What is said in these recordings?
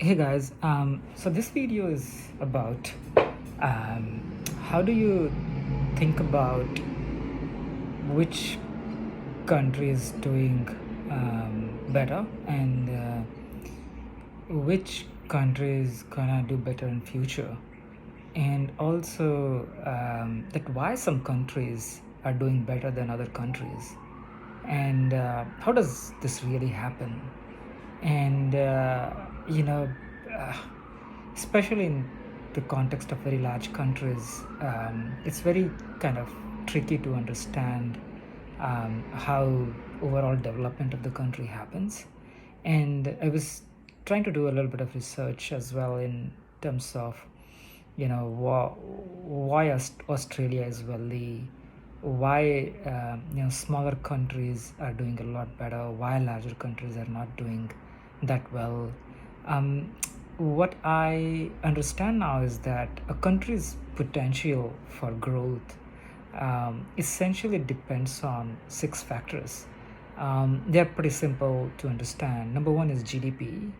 Hey guys, so this video is about how do you think about which country is doing better and which country is gonna do better in future, and also that why some countries are doing better than other countries, and how does this really happen? And you know uh, especially in the context of very large countries, it's very kind of tricky to understand how overall development of the country happens. And I was trying to do a little bit of research as well in terms of why Australia is wealthy, why smaller countries are doing a lot better, why larger countries are not doing that well. um, what I understand now is that a country's potential for growth essentially depends on six factors. They're pretty simple to understand. Number one is GDP.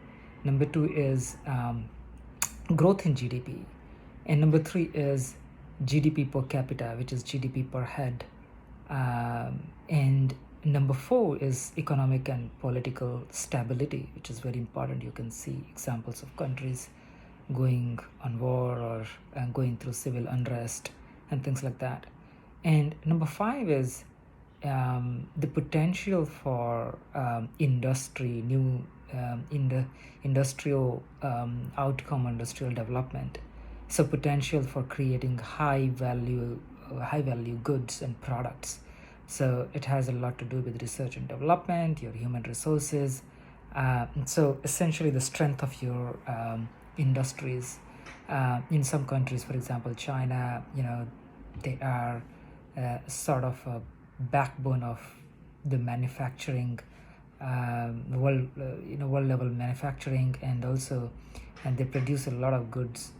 Number two is growth in GDP. And number three is GDP per capita, which is GDP per head. And number four is economic and political stability, which is very important. You can see examples of countries going on war or going through civil unrest and things like that. And number five is the potential for industry, new in the industrial outcome, industrial development. So potential for creating high value goods and products. So it has a lot to do with research and development, your human resources. So essentially, the strength of your industries. In some countries, for example, China, they are sort of a backbone of the manufacturing, world level manufacturing, and they produce a lot of goods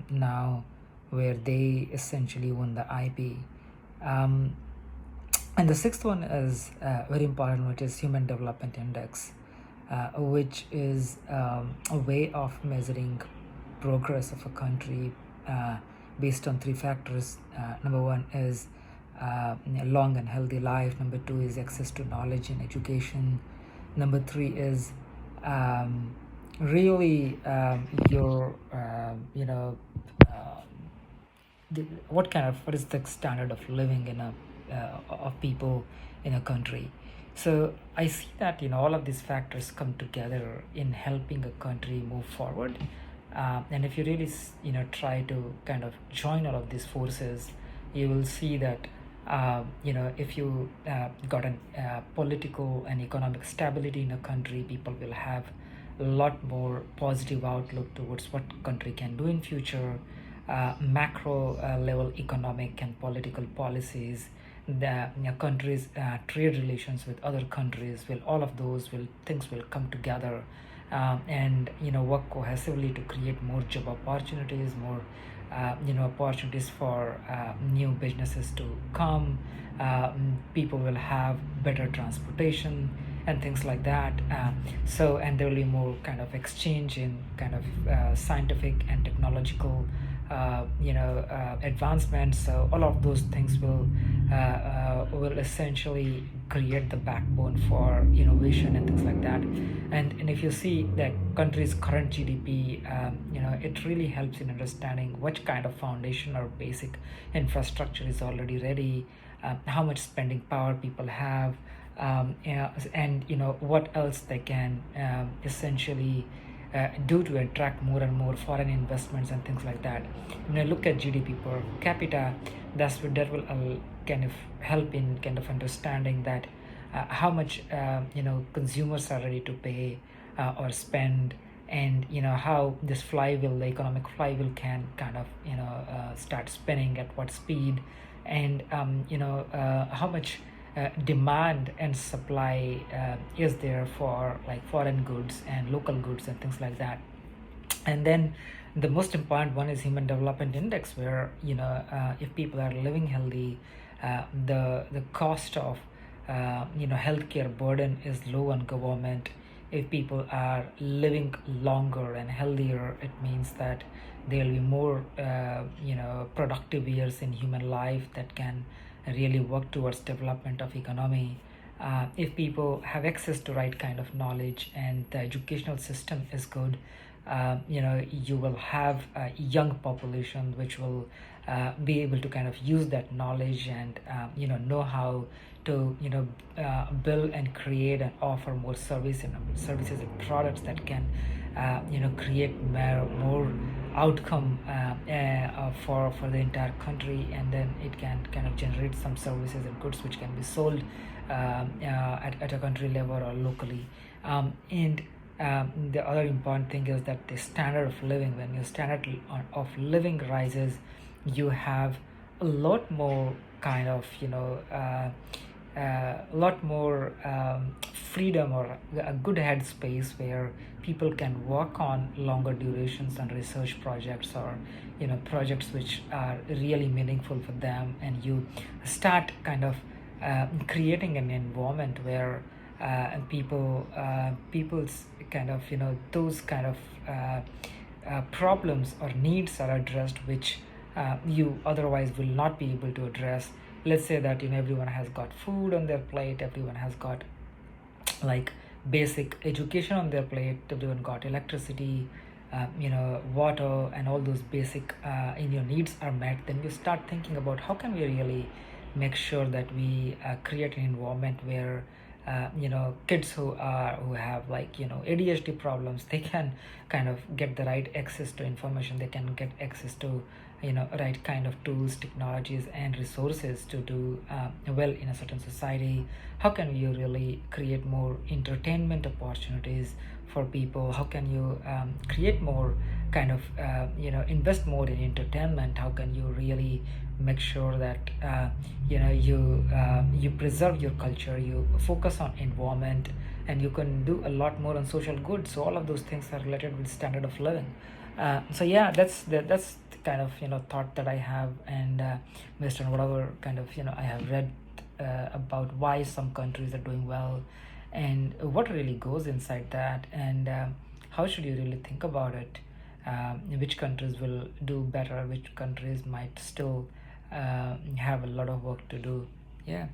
now, where they essentially own the IP. And the sixth one is very important, which is Human Development Index, which is a way of measuring progress of a country based on three factors. Number one is long and healthy life. Number two is access to knowledge and education. Number three is really your what is the standard of living in a of people in a country. So I see that all of these factors come together in helping a country move forward. And if you really try to kind of join all of these forces, you will see that if you got a political and economic stability in a country, people will have a lot more positive outlook towards what country can do in future. Macro level economic and political policies, the countries trade relations with other countries, will all of those will things will come together, and work cohesively to create more job opportunities, more opportunities for new businesses to come. People will have better transportation and things like that. And there will be more kind of exchange in kind of scientific and technological advancements. So all of those things will essentially create the backbone for innovation and things like that. And if you see that country's current GDP, it really helps in understanding what kind of foundation or basic infrastructure is already ready, how much spending power people have, and what else they can essentially do to attract more and more foreign investments and things like that. When I look at GDP per capita, that will kind of help in kind of understanding that how much consumers are ready to pay or spend, and how this flywheel, the economic flywheel, can kind of start spinning at what speed, and how much demand and supply is there for like foreign goods and local goods and things like that. And then the most important one is Human Development Index, where if people are living healthy, the cost of healthcare burden is low on government, if people are living longer and healthier, it means that there will be more productive years in human life that can really work towards development of economy. If people have access to right kind of knowledge and the educational system is good, you will have a young population which will be able to kind of use that knowledge and know how to build and create and offer more services and products that can create more outcome for the entire country, and then it can kind of generate some services and goods which can be sold at a country level or locally. And The other important thing is that the standard of living, when your standard of living rises, you have a lot more kind of a lot more freedom or a good headspace where people can work on longer durations on research projects or projects which are really meaningful for them, and you start kind of creating an environment where people's kind of those kind of problems or needs are addressed, which you otherwise will not be able to address. Let's say that everyone has got food on their plate, everyone has got like basic education on their plate, everyone got electricity, water, and all those basic in your needs are met. Then you start thinking about how can we really make sure that we create an environment where kids who have ADHD problems, they can kind of get the right access to information, they can get access to right kind of tools, technologies, and resources to do well in a certain society. How can you really create more entertainment opportunities for people? How can you create more kind of invest more in entertainment? How can you really make sure that you preserve your culture, you focus on environment, and you can do a lot more on social good? So all of those things are related with standard of living. So yeah, that's the kind of thought that I have, and based on whatever kind of I have read about why some countries are doing well, and what really goes inside that, and how should you really think about it, which countries will do better, which countries might still have a lot of work to do. Yeah.